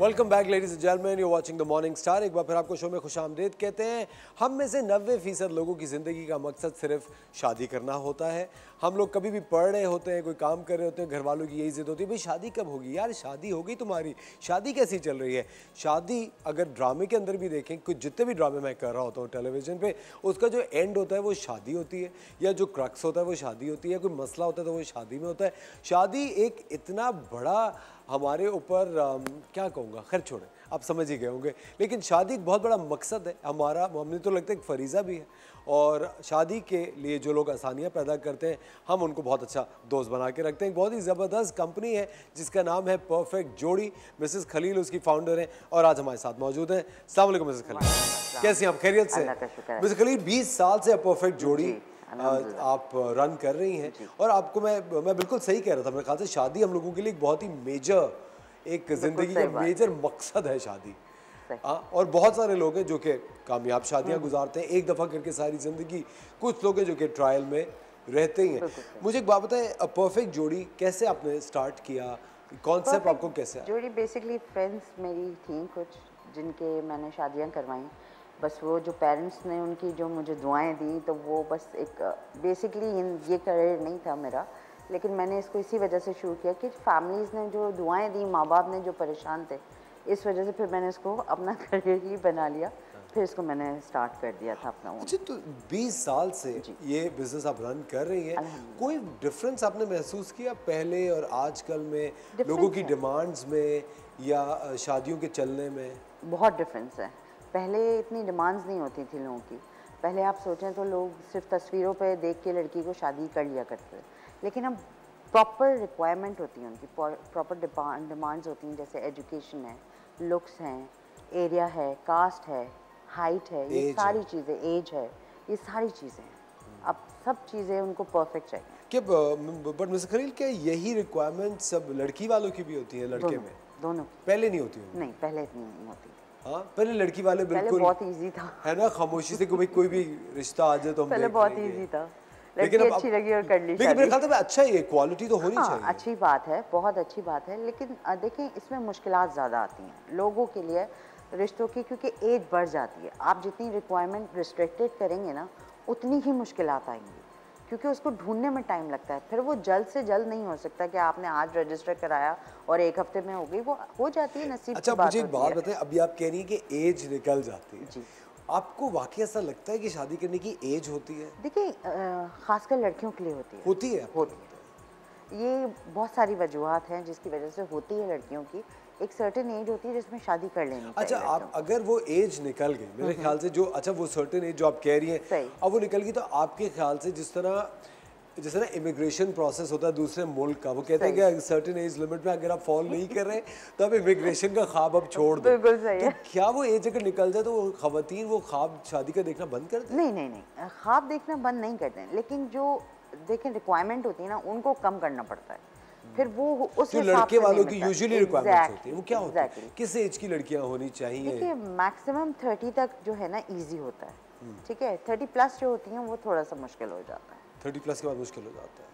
Welcome back ladies and gentleman, you watching the morning star. एक बार फिर आपको show में खुशामदीद कहते हैं। हम में से 90% लोगों की ज़िंदगी का मकसद सिर्फ शादी करना होता है। हम लोग कभी भी पढ़ रहे होते हैं, कोई काम कर रहे होते हैं, घर वालों की यही जिद होती है, भाई शादी कब होगी यार, शादी होगी तुम्हारी, शादी कैसी चल रही है। शादी अगर ड्रामे के अंदर भी देखें, कुछ जितने भी ड्रामे मैं कर रहा होता हूँ टेलीविज़न पे, उसका जो एंड होता है वो शादी होती है, या जो क्रक्स होता है वो शादी होती है, कोई मसला होता है तो वो शादी में होता है। शादी एक इतना बड़ा हमारे ऊपर क्या कहूँगा, खैर छोड़ें, आप समझ ही गए होंगे। लेकिन शादी एक बहुत बड़ा मकसद है हमारा, हमें तो लगता है एक फरीज़ा भी है। और शादी के लिए जो लोग आसानियाँ पैदा करते हैं, हम उनको बहुत अच्छा दोस्त बना के रखते हैं। एक बहुत ही ज़बरदस्त कंपनी है जिसका नाम है परफेक्ट जोड़ी। मिसेस खलील उसकी फाउंडर हैं और आज हमारे साथ मौजूद हैं। अस्सलाम वालेकुम मिसेस खलील, कैसी हैं आप, खैरियत से? मिसेस खलील 20 साल से परफेक्ट जोड़ी आप रन कर रही हैं, और आपको मैं बिल्कुल सही कह रहा था, मेरे ख्याल से शादी हम लोगों के लिए एक बहुत ही मेजर, एक ज़िंदगी का मेजर मकसद है शादी। और बहुत सारे लोग हैं जो कि कामयाब शादियां गुजारते हैं एक दफ़ा करके सारी ज़िंदगी, कुछ लोग हैं जो कि ट्रायल में रहते ही हैं। मुझे एक बात बताएं, परफेक्ट जोड़ी कैसे आपने स्टार्ट किया, कॉन्सेप्ट आपको कैसे आया? जोड़ी बेसिकली फ्रेंड्स मेरी थी कुछ, जिनके मैंने शादियां करवाई। बस वो जो पेरेंट्स ने उनकी जो मुझे दुआएं दी, तो वो बस एक बेसिकली ये करियर नहीं था मेरा, लेकिन मैंने इसको इसी वजह से शुरू किया कि फैमिलीज़ ने जो दुआएं दी, माँ बाप ने जो परेशान थे, इस वजह से फिर मैंने इसको अपना करियर ही बना लिया। फिर इसको मैंने स्टार्ट कर दिया था अपना। अच्छा, तो 20 साल से ये बिजनेस आप रन कर रही हैं, कोई डिफरेंस आपने महसूस किया पहले और आजकल में, लोगों की डिमांड्स में या शादियों के चलने में? बहुत डिफरेंस है। पहले इतनी डिमांड्स नहीं होती थी लोगों की। पहले आप सोचें तो लोग सिर्फ तस्वीरों पे देख के लड़की को शादी कर लिया करते थे, लेकिन अब प्रॉपर रिक्वायरमेंट होती है उनकी, प्रॉपर डिमांड्स होती हैं, जैसे एजुकेशन है, लुक्स हैं, एरिया है, कास्ट है, हाइट है, ये सारी चीज़ें, एज है, ये सारी चीज़ें हैं। अब सब चीज़ें उनको परफेक्ट चाहिए। क्या बट मिसेस खलील, क्या यही रिक्वायरमेंट सब लड़की वालों की भी होती है लड़के में? दोनों। पहले नहीं होती? नहीं, पहले इतनी नहीं होती। हाँ, पहले लड़की वाले बिल्कुल बहुत इजी था, है ना, खामोशी से कोई भी रिश्ता आ जाए तो हम पहले बहुत इजी था, लेकिन अब अच्छी लगी और कर ली। लेकिन मेरे ख्याल से अच्छा ही है, क्वालिटी तो होनी चाहिए। अच्छी बात है, बहुत अच्छी बात है, लेकिन देखें इसमें मुश्किलात ज़्यादा आती हैं लोगों के लिए रिश्तों की, क्योंकि एज बढ़ जाती है। आप जितनी रिक्वायरमेंट रिस्ट्रिक्टेड करेंगे ना, उतनी ही मुश्किलात आएंगी, क्योंकि उसको ढूंढने में टाइम लगता है। फिर वो जल्द से जल्द नहीं हो सकता कि आपने आज रजिस्टर कराया और एक हफ्ते में हो गई, वो हो जाती है नसीब की बात। मुझे एक बात बताएं, अभी आप कह रही हैं कि एज निकल जाती है जी, आपको वाकई ऐसा लगता है कि शादी करने की एज होती है? देखिए, खासकर लड़कियों के लिए होती है। होती है। ये बहुत सारी वजूहत हैं जिसकी वजह से होती है लड़कियों की। एक सर्टेन एज होती है जिसमें शादी कर लेनी चाहिए। अच्छा, आप अगर वो एज निकल गई, मेरे ख्याल से जो, अच्छा वो सर्टेन एज जो आप कह रही हैं, अब वो निकल गई, तो आपके ख्याल से जिस तरह इमिग्रेशन प्रोसेस होता है दूसरे मुल्क का, वो कहते हैं कि सर्टेन एज लिमिट में अगर आप फॉल नहीं कर रहे तो आप इमिग्रेशन का ख्वाब अब छोड़ दो। बिल्कुल सही है। तो क्या वो एज अगर निकल जाए तो वो खवातीन वो ख्वाब शादी का देखना बंद कर दें? नहीं, ख्वाब देखना बंद नहीं करते हैं, लेकिन जो देखें रिक्वायरमेंट होती है ना, उनको कम करना पड़ता है। फिर वो उस जो लड़के वालों की यूजुअली रिक्वायरमेंट्स होती है, वो क्या होती है? किस एज की लड़कियां होनी चाहिए? देखिए, मैक्सिमम 30 तक जो है ना इजी होता है, ठीक है। 30 प्लस जो होती हैं वो थोड़ा सा मुश्किल हो जाता है। 30 प्लस के बाद मुश्किल हो जाता है।